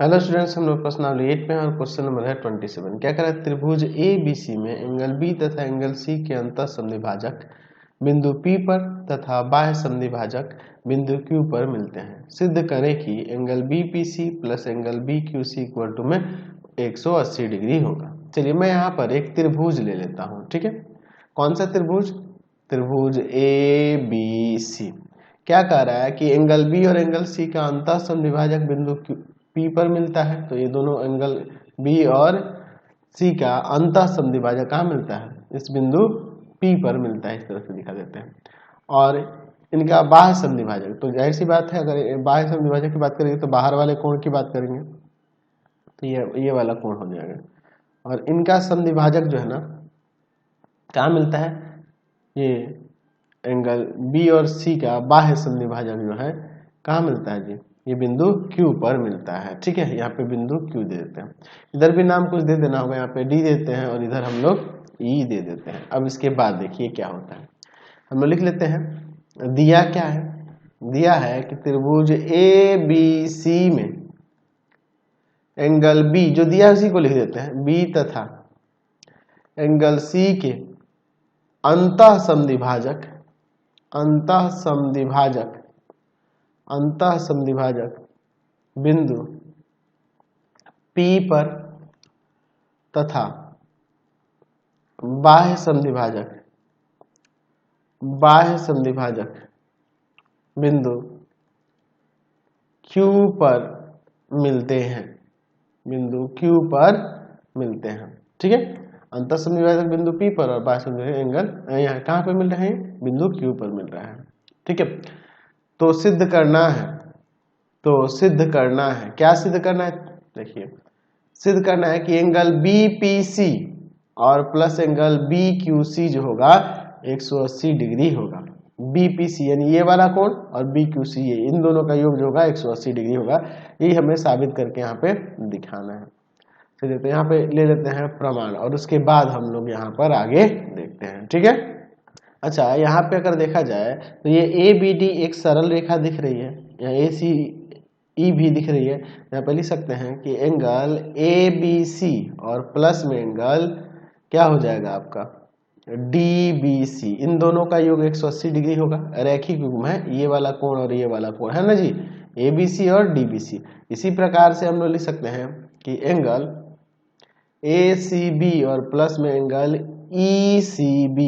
Hello students, हम लोग प्रश्नावली 8 में और क्वेश्चन नंबर है 27। क्या कह रहा है? त्रिभुज ए बी सी में एंगल बी तथा एंगल सी के अंतः समद्विभाजक बिंदु P पर तथा बाह्य समद्विभाजक बिंदु Q पर मिलते हैं। सिद्ध करें कि angle BPC plus angle BQC equal to में 180 डिग्री होगा। चलिए मैं यहाँ पर एक त्रिभुज ले लेता हूँ, ठीक है। कौन सा त्रिभुज? त्रिभुज ABC। क्या कह रहा है कि एंगल B और एंगल C का अंतः समद्विभाजक बिंदु P पर मिलता है। तो ये दोनों एंगल B और C का अंतः समद्विभाजक कहाँ मिलता है? इस बिंदु P पर मिलता है। इस तरह से दिखा देते हैं। और इनका बाह्य समद्विभाजक, तो जाहिर सी बात है अगर बाह्य समद्विभाजक की बात करेंगे तो बाहर वाले कोण की बात करेंगे, तो ये वाला कोण हो जाएगा। और इनका समद्विभाजक जो है ना कहाँ मिलता है? ये एंगल B और C का बाह्य समद्विभाजक जो है कहाँ मिलता है जी? ये बिंदु Q पर मिलता है, ठीक है। यहाँ पे बिंदु Q दे देते हैं। इधर भी नाम कुछ दे देना होगा, यहाँ पे D देते हैं और इधर हम लोग E दे देते हैं। अब इसके बाद देखिए क्या होता है, हम लोग लिख लेते हैं। दिया क्या है? दिया है कि त्रिभुज ABC में एंगल B जो दिया है उसी को लिख देते हैं, B तथा एंगल C के अंतः समद्विभाजक बिंदु P पर तथा बाह्य समद्विभाजक बिंदु Q पर मिलते हैं, ठीक है। अंतः समद्विभाजक बिंदु P पर और बाह्य समद्विभाजक एंगल यहाँ कहाँ पर मिल रहे हैं? बिंदु Q पर मिल रहा है, ठीक है। तो सिद्ध करना है, क्या सिद्ध करना है? देखिए सिद्ध करना है कि एंगल BPC और प्लस एंगल BQC जो होगा 180 डिग्री होगा। BPC यानी ये वाला कोण और BQC ये, इन दोनों का योग जो होगा 180 डिग्री होगा। यही हमें साबित करके यहाँ पे दिखाना है। चलिए तो यहाँ पे ले लेते हैं प्रमाण और उसके बाद हम लोग यहाँ पर आगे देखते हैं, ठीक है। अच्छा, यहाँ पे अगर देखा जाए तो ये ABD एक सरल रेखा दिख रही है, यहाँ ACE भी दिख रही है। यहाँ पे लिख सकते हैं कि एंगल ABC और प्लस में एंगल क्या हो जाएगा आपका DBC, इन दोनों का योग 180 डिग्री होगा। रैखिक युग्म है ये वाला कोण और ये वाला कोण, है ना जी, ABC और DBC। इसी प्रकार से हम लोग लिख सकते हैं कि एंगल ACB और प्लस में एंगल ECB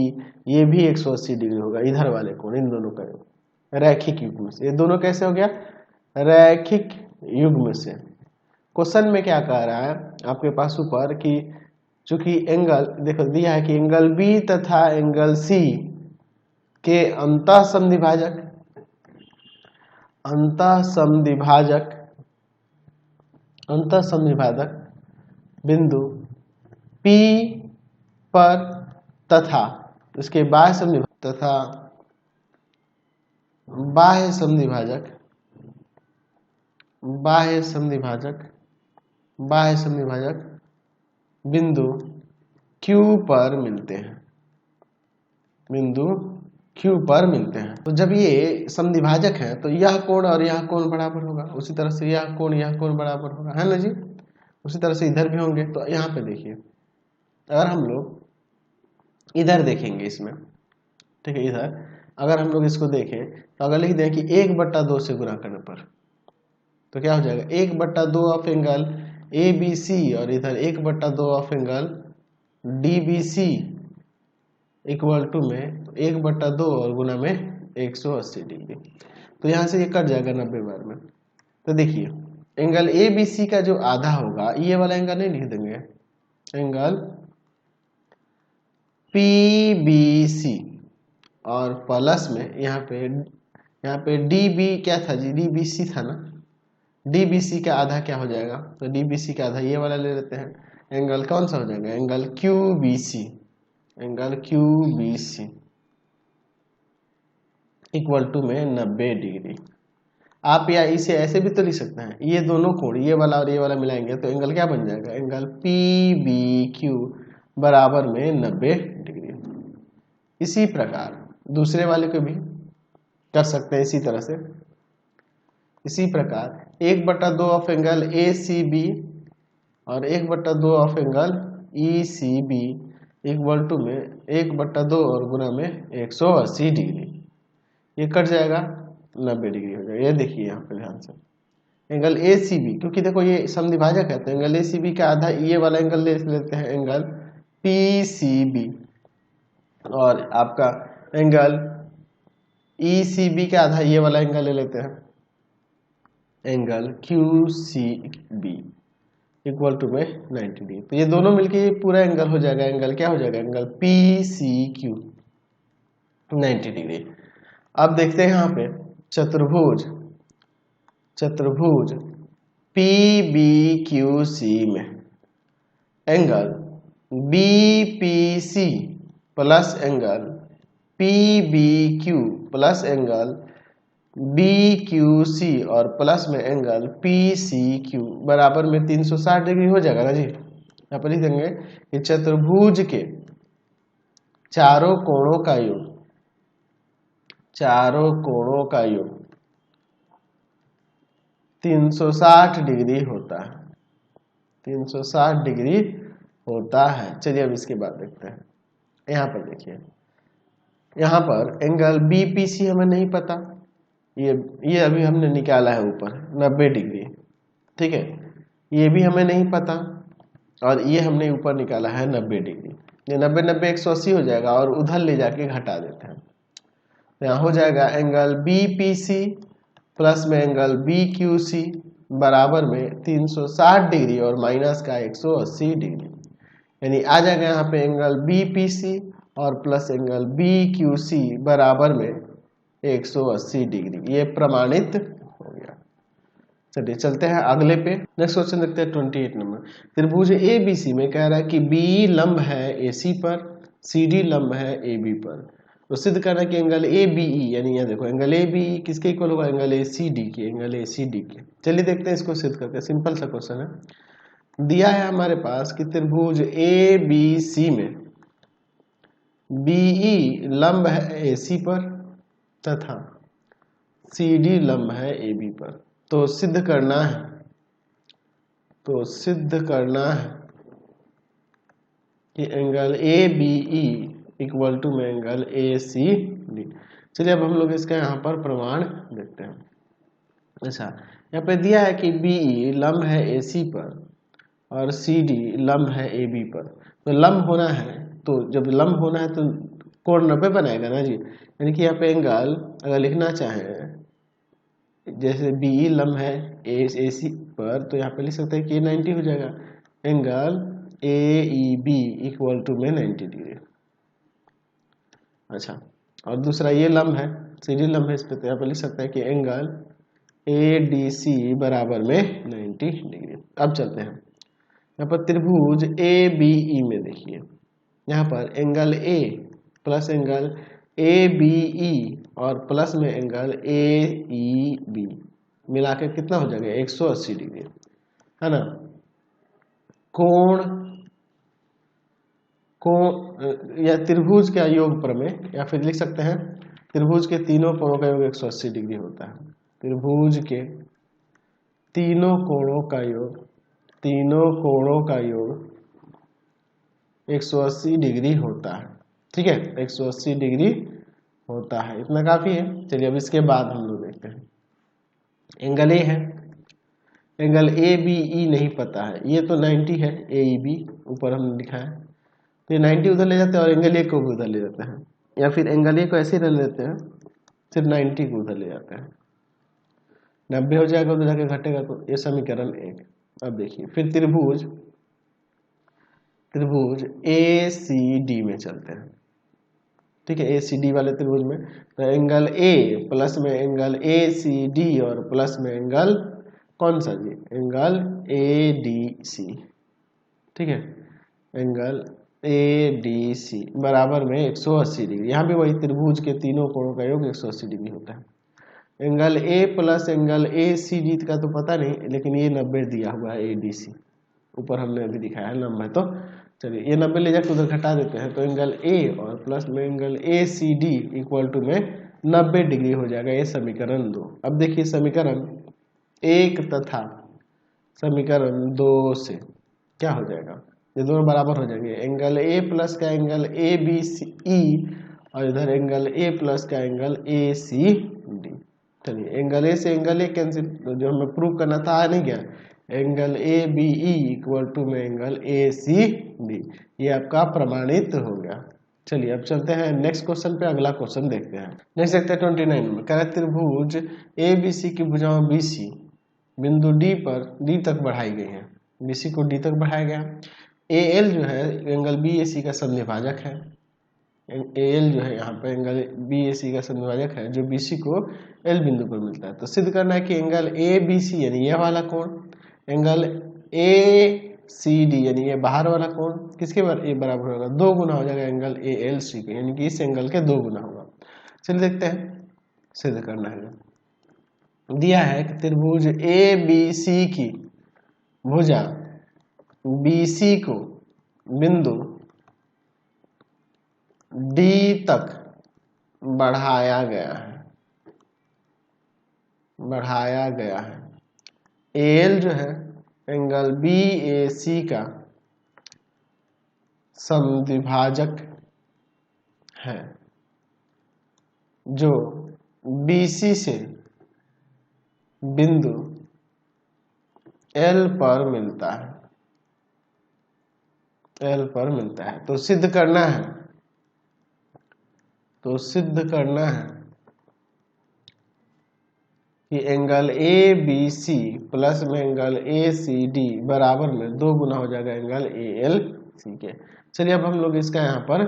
ये भी 180 डिग्री होगा। इधर वाले कोण, इन दोनों का योग रैखिक युग्म से। ये दोनों कैसे हो गया? रैखिक युग्म से। क्वेश्चन में क्या कह रहा है आपके पास ऊपर कि चूंकि एंगल देखो दिया है कि एंगल B तथा एंगल C के अंतः समद्विभाजक बिंदु P पर तथा उसके बाह्य समद्विभाजक बिंदु Q पर मिलते हैं। तो जब ये समद्विभाजक है तो यह कोण और यह कोण बराबर होगा, उसी तरह से यह कोण बराबर होगा, है ना जी। उसी तरह से इधर भी होंगे। तो यहाँ पे देखिए अगर हम लोग इधर देखेंगे इसमें, ठीक है, इधर अगर हम लोग इसको देखें तो अगर लिख दें कि 1/2 से गुणा करने पर तो क्या हो जाएगा? 1/2 ऑफ एंगल ABC और इधर 1/2 of angle DBC equal to में 1/2 और गुना में 180 डिग्री। तो यहाँ से ये कट जाएगा 90 बार में। तो देखिए एंगल ABC का जो आधा होगा, ये वाला एंगल नहीं लिख देंगे, एंगल PBC और प्लस में यहाँ पे DB क्या था जी? DBC था ना। DBC का आधा क्या हो जाएगा? तो DBC का आधा ये वाला ले लेते हैं, एंगल कौन सा हो जाएगा? एंगल QBC इक्वल टू में 90 डिग्री। आप या इसे ऐसे भी तो लिख सकते हैं, ये दोनों कोण ये वाला और ये वाला मिलाएंगे तो एंगल क्या बन जाएगा? एंगल PBQ बराबर में 90 डिग्री। इसी प्रकार दूसरे वाले को भी कर सकते हैं इसी तरह से। इसी प्रकार 1/2 of angle A C B और 1/2 of angle E C B equal to में 1/2 और गुना में 180 डिग्री। ये कट जाएगा, 90 डिग्री हो जाएगा। ये देखिए यहाँ पे ध्यान से एंगल ए सी बी, क्योंकि देखो ये समद्विभाजक है तो एंगल ए सी बी का आधा ये वाला एंगल ले लेते हैं, एंगल पी सी बी, और आपका एंगल ई सी बी का आधा ये वाला एंगल ले लेते हैं, angle Q C B equal to में 90 डिग्री। तो ये दोनों मिलके ये पूरा एंगल हो जाएगा, एंगल क्या हो जाएगा, angle P C Q 90 degree. अब देखते हैं यहाँ पे चतुर्भुज पी बी क्यू सी में angle B P C plus angle P B Q plus angle B Q C और प्लस में एंगल पी सी क्यू बराबर में 360 डिग्री हो जाएगा ना जी। यहाँ पर लिख देंगे कि चतुर्भुज के चारों कोणों का योग 360 डिग्री होता है, 360 डिग्री होता है। चलिए अब इसके बाद देखते हैं। यहाँ पर देखिए, यहाँ पर एंगल बीपीसी हमें नहीं पता, ये अभी हमने निकाला है ऊपर 90 डिग्री, ठीक है, ये भी हमें नहीं पता, और ये हमने ऊपर निकाला है 90 डिग्री। ये 90 90 180 हो जाएगा और उधर ले जाके घटा देते हैं। तो यहाँ हो जाएगा एंगल बीपीसी प्लस में एंगल बीक्यूसी बराबर में 360 डिग्री और माइनस का 180 डिग्री, यानी आ जाएगा यहाँ पे एंगल बीपीसी और प्लस एंगल बीक्यूसी बराबर में 180 डिग्री। ये प्रमाणित हो गया। चलिए चलते हैं अगले पे। नेक्स्ट क्वेश्चन देखते हैं 28 नंबर। त्रिभुज एबीसी में कह रहा है कि बी लंब है एसी पर, सीडी लंब है एबी पर। तो सिद्ध करना कि एंगल ए बी ई, यानी यहाँ देखो एंगल ए बी ई किसके इक्वल होगा, एंगल ए सी डी के, एंगल ए सी डी के। चलिए देखते हैं इसको सिद्ध करके। सिंपल सा क्वेश्चन है, दिया है हमारे पास कि त्रिभुज ए बी सी में बीई लंब है एसी पर तथा सी डी लंब है ए बी पर। तो सिद्ध करना है कि angle A B E equal to में एंगल ए सी डी। चलिए अब हम लोग इसका यहाँ पर प्रमाण देखते हैं। अच्छा, यहाँ पे दिया है कि बी लंब है ए सी पर और सी डी लंब है ए बी पर। तो लंब होना है, तो जब लंब होना है तो कोण 90 बनाएगा ना जी। यानी कि यहाँ पे एंगल अगर लिखना चाहें, जैसे बी लंब है ए सी पर, तो यहाँ पे लिख सकते हैं कि 90 हो जाएगा, angle A E B equal to में 90 डिग्री। अच्छा, और दूसरा ये लंब है, सी डी लंब है इस पे, तो यहाँ पे लिख सकते हैं कि एंगल ए डी सी बराबर में 90 डिग्री। अब चलते हैं यहाँ पर त्रिभुज ए बी ई में। देखिए यहाँ पर angle A plus angle A B E और प्लस में एंगल ए ई बी मिला के कितना हो जाएगा, 180 डिग्री, है ना। कोण या त्रिभुज का योग प्रमेय, या फिर लिख सकते हैं त्रिभुज के तीनों कोणों का योग 180 डिग्री होता है। त्रिभुज के तीनों कोणों का योग 180 डिग्री होता है, ठीक है, 180 डिग्री होता है। इतना काफी है। चलिए अब इसके बाद हम लोग देखते हैं। एंगल ए है, एंगल ए बी ई नहीं पता है, ये तो 90 है, ए ई बी ऊपर हमने लिखा है, तो ये 90 उधर ले जाते हैं और एंगल ए को भी उधर ले जाते हैं, या फिर एंगल ए को ऐसे ही ले लेते हैं, सिर्फ 90 को उधर ले जाते हैं, 90 हो जाएगा, उधर जाके घटेगा। तो ये समीकरण 1। अब देखिए फिर त्रिभुज ए सी डी में चलते हैं, ठीक है, ए सी डी वाले त्रिभुज में। तो एंगल ए प्लस में एंगल ए सी डी और प्लस में एंगल कौन सा जी, एंगल ए डी सी, ठीक है, एंगल ए डी सी बराबर में 180 डिग्री। यहाँ भी वही त्रिभुज के तीनों कोणों का योग 180 डिग्री होता है। Angle A plus angle A C D का तो पता नहीं, लेकिन ये 90 दिया हुआ है, ए डी सी ऊपर हमने अभी दिखाया है लंबा है। तो चलिए ये 90 ले जाकर उधर घटा देते हैं, तो एंगल ए और प्लस में angle A C D equal to में 90 डिग्री हो जाएगा। ये समीकरण 2। अब देखिए समीकरण 1 तथा समीकरण 2 से क्या हो जाएगा, ये दोनों बराबर हो जाएंगे। एंगल ए प्लस का एंगल ए बी सी ई और इधर एंगल ए प्लस का एंगल ए सी डी। चलिए एंगल ए से एंगल ए कैंसिल, जो हमें प्रूव करना था आ नहीं गया। Angle A B E equal to में एंगल ए सी डी, ये आपका प्रमाणित हो गया। चलिए अब चलते हैं नेक्स्ट क्वेश्चन पे, अगला क्वेश्चन देखते हैं। नेक्स्ट देखते हैं 29 में। कह रहे त्रिभुज ए बी सी की भुजाओं बी सी बिंदु डी पर डी तक बढ़ाई गई है। बी सी को डी तक बढ़ाया गया। ए एल जो है एंगल बी ए सी का समद्विभाजक है। ए एल जो है यहाँ पर एंगल बी ए सी का समद्विभाजक है, जो बी सी को एल बिंदु पर मिलता है। तो सिद्ध करना है कि एंगल ए बी सी यानी यह वाला कोण, एंगल ए सी डी यानी ये बाहर वाला कोण किसके बराबर होगा, 2 गुना हो जाएगा एंगल ए एल सी के, यानी कि इस एंगल के 2 गुना होगा। चलिए देखते हैं, सिद्ध करना है। दिया है कि त्रिभुज ए बी सी की भुजा बी सी को बिंदु डी तक बढ़ाया गया है। ए एल जो है एंगल बी ए सी का समद्विभाजक है, जो बी सी से बिंदु एल पर मिलता है। तो सिद्ध करना है कि angle A B C plus में एंगल ए सी डी बराबर में 2 गुना हो जाएगा एंगल ए एल सी के। चलिए अब हम लोग इसका यहाँ पर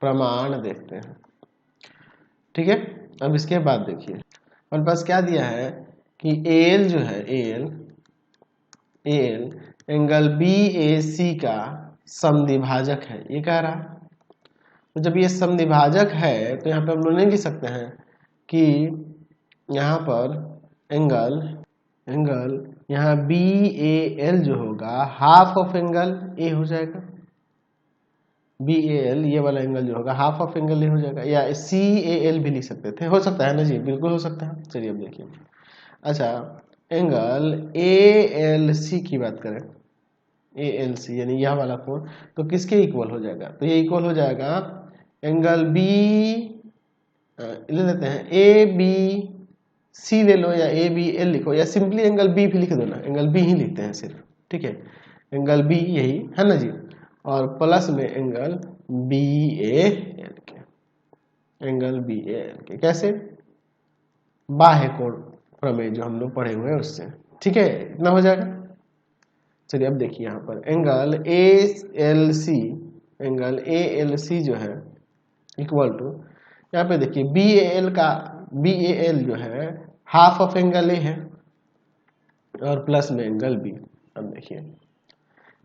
प्रमाण देखते हैं। ठीक है, अब इसके बाद देखिए हमारे पास क्या दिया है कि ए एल जो है ए एल एंगल बी ए सी का समद्विभाजक है, ये कह रहा। तो जब ये समद्विभाजक है तो यहाँ पे हम लोग नहीं लिख सकते हैं कि यहाँ पर एंगल यहाँ बी ए एल जो होगा हाफ ऑफ एंगल ए हो जाएगा। बी ए एल ये वाला एंगल जो होगा हाफ ऑफ एंगल ए हो जाएगा, या सी ए एल भी लिख सकते थे, हो सकता है ना जी, बिल्कुल हो सकता है। चलिए अब देखिए, अच्छा एंगल ए एल सी की बात करें, ए एल सी यानी यह वाला कोण, तो किसके इक्वल हो जाएगा, तो ये इक्वल हो जाएगा एंगल बी ले लेते हैं ए बी सी ले लो, या ए बी एल लिखो, या सिंपली एंगल बी भी लिख दो ना, एंगल बी ही लिखते हैं सिर्फ। ठीक है, एंगल बी यही है ना जी, और प्लस में एंगल बी ए एल के, एंगल बी ए एल के कैसे, बाह्य कोण प्रमेय जो हम लोग पढ़े हुए हैं उससे। ठीक है, इतना हो जाएगा। चलिए अब देखिए यहाँ पर एंगल ए एल सी जो है इक्वल टू, यहाँ पे देखिए बी ए एल जो है हाफ ऑफ एंगल ए है और प्लस में एंगल बी। अब देखिए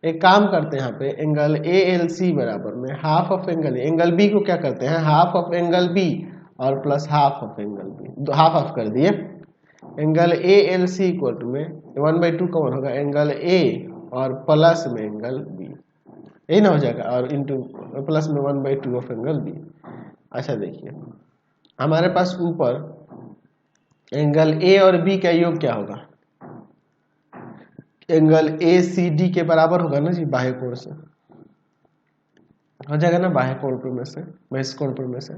एक काम करते हैं, यहाँ पे एंगल ए एल सी बराबर में half of angle A, angle B को क्या करते हैं हाफ ऑफ एंगल बी और plus half of angle B, half of कर दिए। Angle A L C equal to में 1/2 कौन होगा एंगल ए और प्लस में एंगल बी, यही ना हो जाएगा, और इंटू प्लस में 1/2 ऑफ एंगल बी। अच्छा देखिए हमारे पास ऊपर एंगल ए और बी का योग क्या होगा, एंगल ए सी डी के बराबर होगा ना जी, बाह्य कोण से हो जाएगा ना, बाह्य कोण पर में से, बहिष्ठ कोण पर में से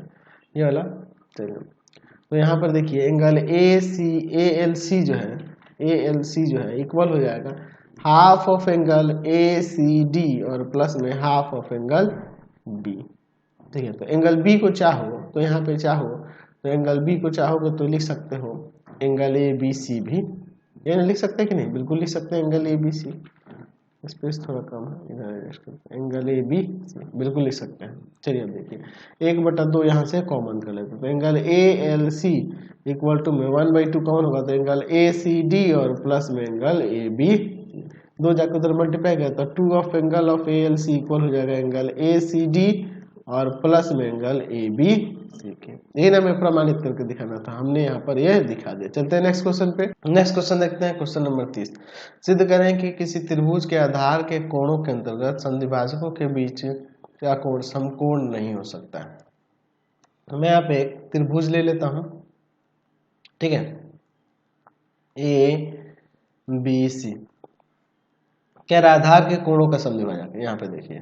ये वाला। चलिए तो यहाँ पर देखिए एंगल ए एल सी जो है इक्वल हो जाएगा half of angle A C D और प्लस में हाफ ऑफ एंगल बी। ठीक है, तो एंगल बी को चाहो तो यहाँ पे चाहो तो एंगल बी को चाहोगे तो लिख सकते हो एंगल ए बी सी भी, ये लिख सकते हैं कि नहीं, बिल्कुल लिख सकते हैं angle A B C, space थोड़ा कम है इधर एडजस्ट करते हैं, एंगल ए बी सी बिल्कुल लिख सकते हैं। चलिए अब देखिए 1/2 यहाँ से कॉमन कर लेते हैं, तो angle A L C equal to में 1/2 कौन होगा, तो एंगल ए सी डी और प्लस में एंगल ए बी, 2 जाकर उधर मल्टीप्लाई किया तो 2 of angle of A L C equal हो जाएगा एंगल ए सी डी और प्लस में एंगल ए बी सी के। ये ना मैं प्रमाणित करके दिखाना था, हमने यहाँ पर यह दिखा दिया। चलते हैं नेक्स्ट क्वेश्चन पे। नेक्स्ट क्वेश्चन देखते हैं, क्वेश्चन नंबर 30। सिद्ध करें कि किसी त्रिभुज के आधार के कोणों के अंतर्गत संधिभाजकों के बीच का कोण समकोण नहीं हो सकता है। तो मैं यहाँ पे एक त्रिभुज ले लेता हूँ, ठीक है, ए बी सी। कह रहा आधार के कोणों का समद्विभाजक, यहाँ पे देखिए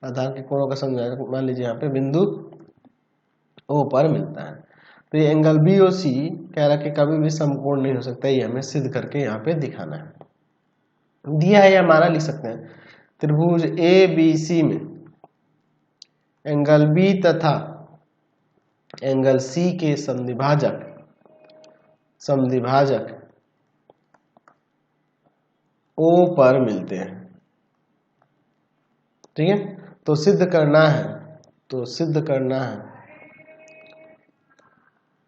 आधार के कोणों का समद्विभाजक मान लीजिए यहाँ पे बिंदु ओ पर मिलता है। तो ये एंगल बी ओ सी कह रहा कि कभी भी समकोण नहीं हो सकता, ये हमें सिद्ध करके यहाँ पे दिखाना है। दिया है या हमारा लिख सकते हैं, त्रिभुज ए बी सी में एंगल बी तथा एंगल सी के समद्विभाजक ओ पर मिलते हैं। ठीक है, तो सिद्ध करना है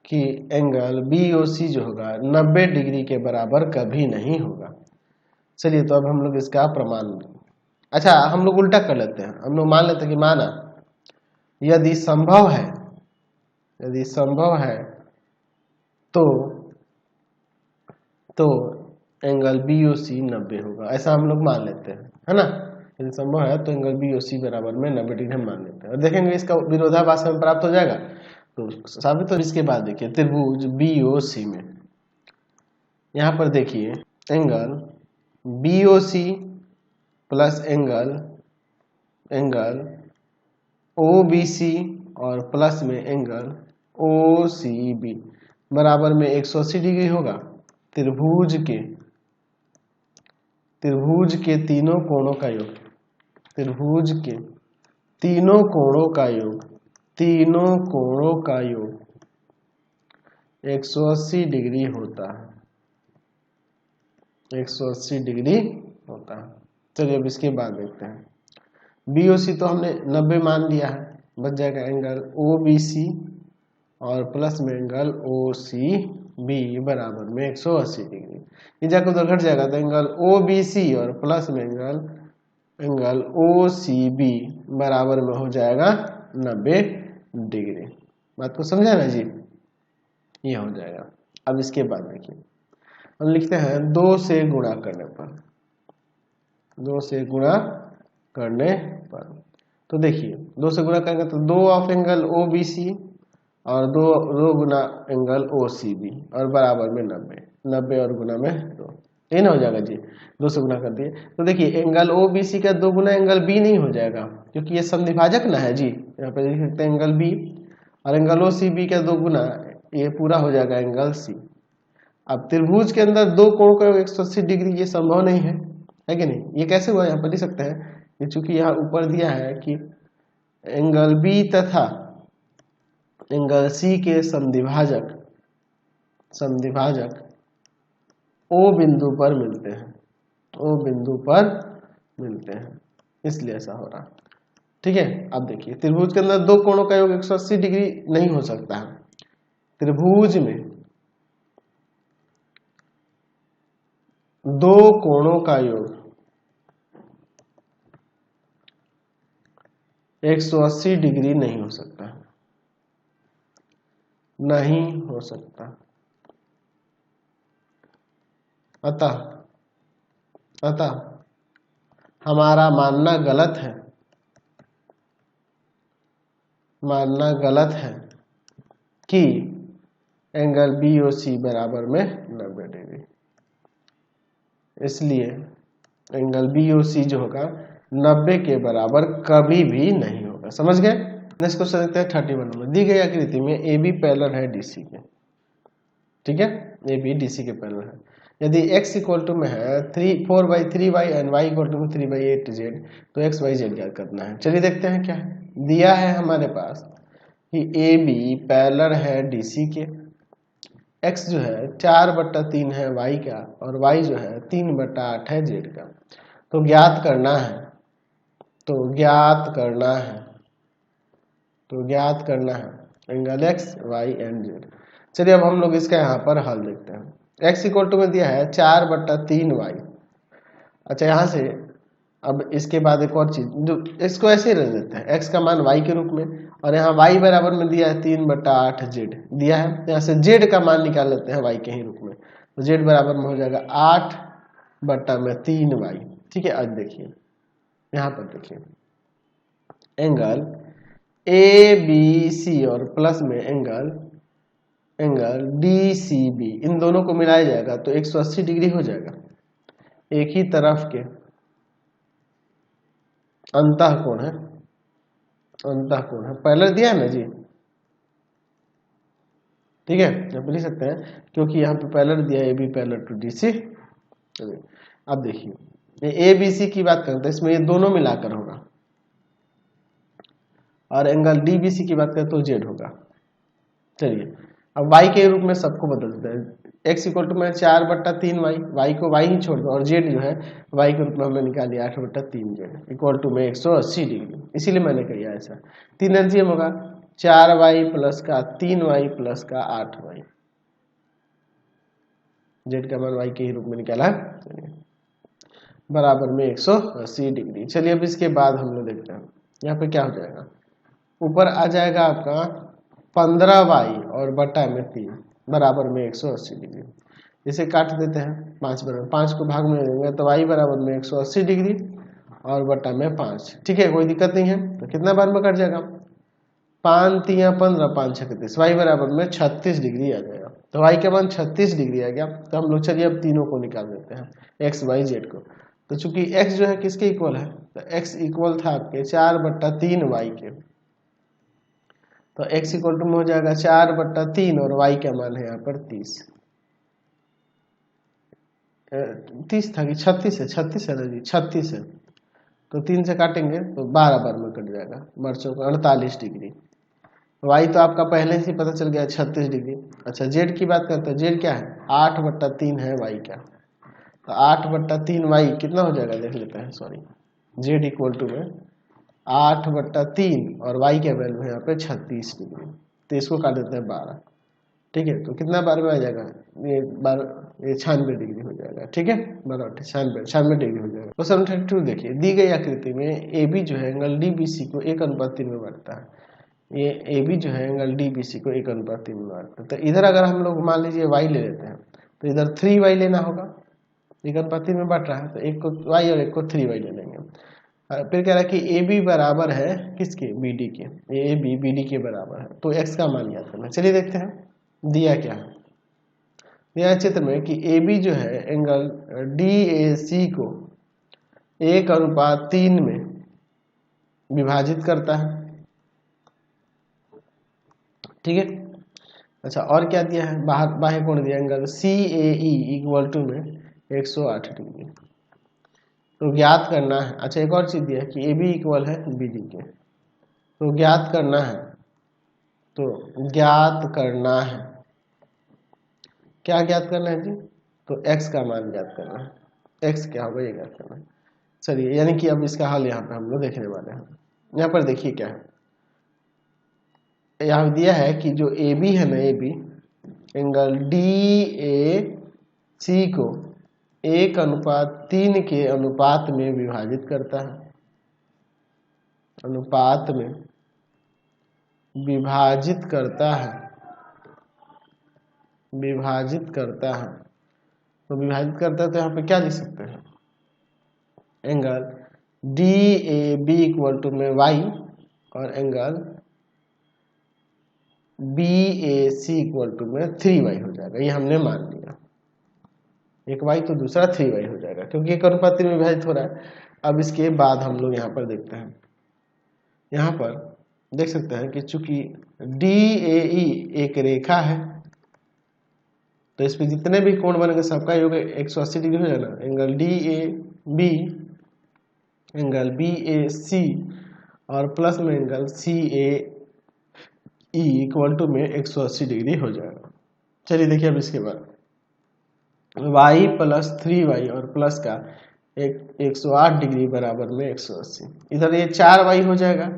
कि एंगल बी ओ सी जो होगा 90 डिग्री के बराबर कभी नहीं होगा। चलिए तो अब हम लोग इसका प्रमाण, अच्छा हम लोग उल्टा कर लेते हैं, हम लोग मान लेते हैं कि माना यदि संभव है तो एंगल बी ओ सी 90 होगा, ऐसा हम लोग मान लेते हैं, है ना। यदि संभव है तो एंगल बी ओ सी बराबर में 90 डिग्री हम मान लेते हैं, और देखेंगे इसका विरोधाभास हमें प्राप्त हो जाएगा तो साबित हो। इसके बाद देखिए त्रिभुज बी ओ सी में यहाँ पर देखिए angle B O C plus angle O B C और प्लस में एंगल ओ सी बी बराबर में 180 डिग्री होगा। त्रिभुज के तीनों कोणों का योग, त्रिभुज के तीनों कोणों का योग 180 डिग्री होता है, 180 डिग्री होता है। चलिए अब इसके बाद देखते हैं, बी ओ सी तो हमने 90 मान लिया है, बच जाएगा एंगल ओ बी सी और प्लस में एंगल ओ सी बी बराबर में 180 डिग्री। ये जाकर उधर घट जाएगा तो एंगल ओ बी सी और प्लस में एंगल ओ सी बी बराबर में हो जाएगा 90 डिग्री। बात को समझा ना जी, ये हो जाएगा। अब इसके बाद देखिए हम लिखते हैं 2 से गुणा करने पर, तो देखिए 2 से गुणा करेंगे तो 2 of angle O B C और 2 गुना एंगल ओ सी बी और बराबर में 90 और गुना में 2, ये ना हो जाएगा जी। 2 से गुणा कर दिए तो देखिए एंगल ओ बी सी का 2 गुना एंगल बी नहीं हो जाएगा क्योंकि ये समद्विभाजक ना है जी। यहाँ पे लिख सकते हैं एंगल बी और एंगल ओ सी बी का 2 गुना, ये पूरा हो जाएगा एंगल सी। अब त्रिभुज के अंदर 2 कोण का 180 डिग्री ये संभव नहीं है कि नहीं। ये कैसे हुआ, यहाँ पर लिख सकते हैं, चूंकि यहाँ ऊपर दिया है कि एंगल बी तथा एंगल सी के समद्विभाजक ओ बिंदु पर मिलते हैं, इसलिए ऐसा हो रहा। ठीक है, अब देखिए त्रिभुज के अंदर 2 कोणों का योग 180 डिग्री नहीं हो सकता है। त्रिभुज में 2 कोणों का योग 180 डिग्री नहीं हो सकता, अतः हमारा मानना गलत है कि एंगल बी ओ सी बराबर में 90 डिग्री। इसलिए एंगल बी ओ सी जो होगा 90 के बराबर कभी भी नहीं होगा। समझ गए। नेक्स्ट क्वेश्चन देखते हैं 31 में। दी गई आकृति में ए बी पैरेलल है डी सी के। ठीक है, ए बी डी सी के पैरेलल है। यदि x इक्वल टू में है 4/3y and y equal to 3/8z तो x y z ज्ञात करना है। चलिए देखते हैं क्या है। दिया है हमारे पास कि ए बी पैरेलल है डी सी के, x जो है 4/3 है y का और y जो है 3/8 है z का। तो ज्ञात करना है angle x y and z। चलिए अब हम लोग इसका यहाँ पर हल देखते हैं। x इक्वल टू में दिया है 4/3y। अच्छा, यहाँ से अब इसके बाद एक और चीज, जो इसको ऐसे रख देते हैं x का मान y के रूप में और यहाँ y बराबर में दिया है 3/8 z दिया है। यहाँ से z का मान निकाल लेते हैं y के ही रूप में, तो z बराबर में हो जाएगा 8/3y। ठीक है, अब देखिए यहाँ पर देखिए एंगल ए बी सी और प्लस में एंगल एंगल DCB, इन दोनों को मिलाया जाएगा तो 180 डिग्री हो जाएगा। एक ही तरफ के अंतःकोण है, अंतःकोण है, पैरेलल दिया है ना जी, ठीक है, यहाँ पे लिख सकते हैं क्योंकि यहाँ पे पैरेलल दिया है, AB पैरेलल टू DC। चलिए अब देखिए ये ABC की बात करते हैं, इसमें ये दोनों मिलाकर होगा, और एंगल DBC की बात करें तो Z होगा। चलिए अब y के रूप में सबको बदल देते हैं, x इक्वल टू में 4/3y, y को y ही छोड़ दो, और z जो है y के रूप में हमने निकाल लिया 8/3z इक्वल टू में 180 डिग्री, इसीलिए मैंने किया ऐसा। 3 एलसीएम होगा 4y प्लस का 3y प्लस का 8y, z का मान y के ही रूप में निकाला है, बराबर में 180 डिग्री। चलिए अब इसके बाद हम लोग देखते हैं यहाँ पे क्या हो जाएगा, ऊपर आ जाएगा आपका 15y और बटा में 3 बराबर में 180 डिग्री। इसे काट देते हैं 5 बराबर, 5 को भाग में देंगे तो y बराबर में 180 डिग्री और बटा में 5, ठीक है, कोई दिक्कत नहीं है। तो कितना बार में कट जाएगा, 5 3 15 5 6 30, y बराबर में 36 डिग्री आ जाएगा। तो y का मान 36 डिग्री आ गया। तो हम लोग चलिए अब तीनों को निकाल देते हैं, x y z को। तो चूंकि x जो है किसके इक्वल है, तो x इक्वल था आपके 4/3y के, तो x इक्वल टू में हो जाएगा 4/3 और y का मान है यहाँ पर 30 था कि 36 है, 36 है ना जी, 36 है। तो 3 से काटेंगे तो 12 बार में कट जाएगा, बच्चों को 48 डिग्री। y तो आपका पहले से पता चल गया 36 डिग्री। अच्छा z की बात करते हैं, z क्या है 8/3 है y का, तो 8/3 y कितना हो जाएगा देख लेते हैं, सॉरी z इक्वल टू में 8/3 और y का वैल्यू है यहाँ पे 36 डिग्री, तो इसको काट देते हैं 12, ठीक है। तो कितना बार में आ जाएगा, ये 96 डिग्री हो जाएगा, ठीक है, 96 डिग्री हो जाएगा। क्वेश्चन 32 देखिए, दी गई आकृति में AB जो है एंगल DBC को 1/3 में बांटता है, ये AB जो है एंगल DBC को 1/3 में बांटता है। तो इधर अगर हम लोग मान लीजिए y ले लेते हैं तो इधर 3y लेना होगा, 1/3 में बांट रहा है तो एक को y और एक को 3y ले लेंगे। फिर कह रहा है कि AB बराबर है किसके, BD के, AB BD के बराबर है, तो x का मान ज्ञात करना। चलिए देखते हैं दिया क्या है, दिया चित्र में कि AB जो है एंगल DAC को 1/3 में विभाजित करता है, ठीक है। अच्छा और क्या दिया है, बाह्य कोण दिया एंगल CAE इक्वल टू में 108 डिग्री, तो ज्ञात करना है। अच्छा एक और चीज दिया है कि AB इक्वल है BD के, तो ज्ञात करना है, तो ज्ञात करना है, क्या ज्ञात करना है जी, तो x का मान ज्ञात करना है, x क्या होगा ये ज्ञात करना है। चलिए यानी कि अब इसका हल यहाँ पे हम लोग देखने वाले हैं। यहाँ पर देखिए क्या है, यहाँ दिया है कि जो AB है ना, AB एंगल DAC को 1/3 के अनुपात में विभाजित करता है, अनुपात में विभाजित करता है, विभाजित करता है। तो विभाजित करता है तो यहाँ पे क्या लिख सकते हैं, एंगल DAB इक्वल टू में y और एंगल BAC इक्वल टू में 3y हो जाएगा, ये हमने मान लिया, एक y तो दूसरा 3y हो जाएगा क्योंकि एक अनुपात में विभाजित हो रहा है। अब इसके बाद हम लोग यहाँ पर देखते हैं, यहाँ पर देख सकते हैं कि चूंकि DAE एक रेखा है तो इस पे जितने भी कोण बनेंगे सबका योग 180 डिग्री हो जाएगा। एंगल DAB एंगल BAC और प्लस में एंगल CAE इक्वल टू में 180 डिग्री हो जाएगा। चलिए देखिए अब इसके बाद y प्लस 3y और प्लस का 108 डिग्री बराबर में 180, इधर ये 4y हो जाएगा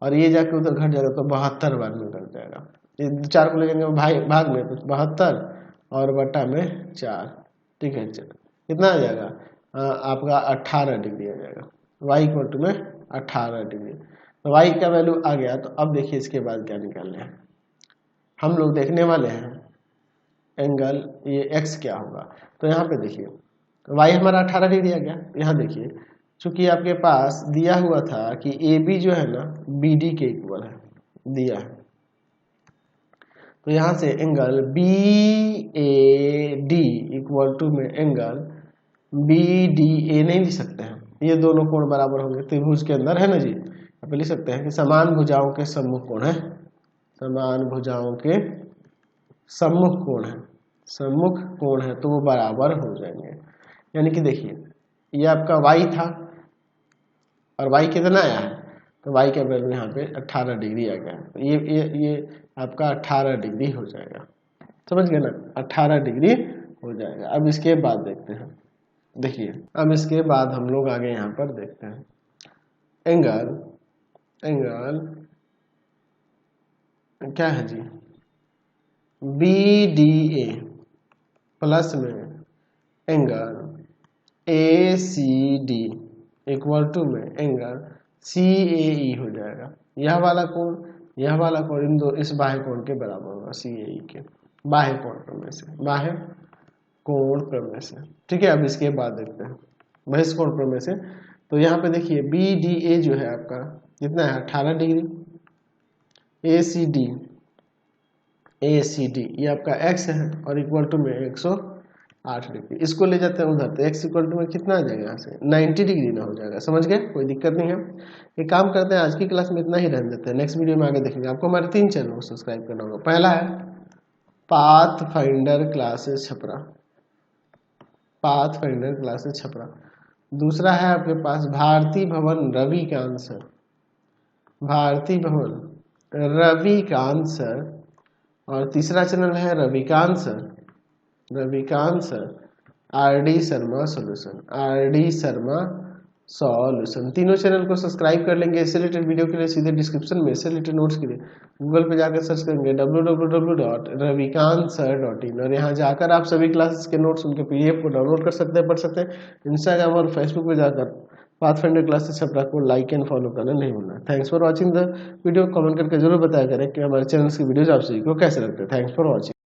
और ये जाके उधर घट जाएगा तो 72 बार में घट जाएगा। ये 4 को ले जाएंगे भाग में तो 72 और बटा में 4, ठीक है। कितना आ जाएगा आपका 18 डिग्री आ जाएगा, y इक्वल टू में 18 डिग्री। तो y का वैल्यू आ गया। तो अब देखिए इसके बाद क्या निकालना है, हम लोग देखने वाले हैं एंगल ये x क्या होगा। तो यहाँ पे देखिए y हमारा 18 डिग्री आ गया। यहाँ देखिए चूंकि आपके पास दिया हुआ था कि AB जो है ना BD के इक्वल है, दिया है, तो यहाँ से angle B A D equal to में एंगल बी डी ए नहीं लिख सकते हैं, ये दोनों कोण बराबर होंगे त्रिभुज के अंदर, है ना जी। यहाँ पे लिख सकते हैं कि समान भुजाओं के सम्मुख कोण है, समान भुजाओं के सम्मुख कोण है, सम्मुख कोण है तो वो बराबर हो जाएंगे। यानी कि देखिए ये आपका y था और y कितना आया है, तो y का वैल्यू यहाँ पे 18 डिग्री आ गया, तो ये आपका 18 डिग्री हो जाएगा, समझ गए ना, 18 डिग्री हो जाएगा। अब इसके बाद देखते हैं, देखिए अब इसके बाद हम लोग आगे यहाँ पर देखते हैं एंगल क्या है जी, बी डी ए प्लस में angle A C D equal to में एंगल सी ए ई हो जाएगा। यह वाला कोण इन दो इस बाह्य कोण के बराबर होगा, सी ए ई के बाह्य कोण प्रमेय से, बाह्य कोण प्रमेय से, ठीक है। अब इसके बाद देखते हैं बहिष्कोण प्रमेय से। तो यहाँ पे देखिए बी डी ए जो है आपका कितना है 18 डिग्री, ए सी डी ये आपका x है और इक्वल टू में 108 डिग्री, इसको ले जाते हैं उधर तो x इक्वल टू में कितना आ जाएगा, यहाँ से 90 डिग्री ना हो जाएगा, समझ गए, कोई दिक्कत नहीं है। एक काम करते हैं आज की क्लास में इतना ही रहने देते हैं, नेक्स्ट वीडियो में आगे देखेंगे। आपको हमारे 3 चैनल को सब्सक्राइब करना होगा। पहला है pathfinder classes Chhapra, pathfinder classes Chhapra. दूसरा है आपके पास भारती भवन रविकांत सर, भारती भवन रविकांत सर। और तीसरा चैनल है Ravikant sir R D Sharma solution. तीनों चैनल को सब्सक्राइब कर लेंगे। इससे रिलेटेड वीडियो के लिए सीधे डिस्क्रिप्शन में, इससे रिलेटेड नोट्स के लिए गूगल पे जाकर सर्च करेंगे www.ravikansir.in और यहाँ जाकर आप सभी क्लासेस के नोट्स उनके PDF को डाउनलोड कर सकते हैं, पढ़ सकते हैं। इंस्टाग्राम और फेसबुक पे जाकर पाथफाइंडर क्लासेस छपरा को लाइक एंड फॉलो करना नहीं भूलना। Thanks for watching the video. Comment करके जरूर बताया करें कि हमारे चैनल की वीडियोज आप सभी को कैसे लगते हैं। Thanks for watching.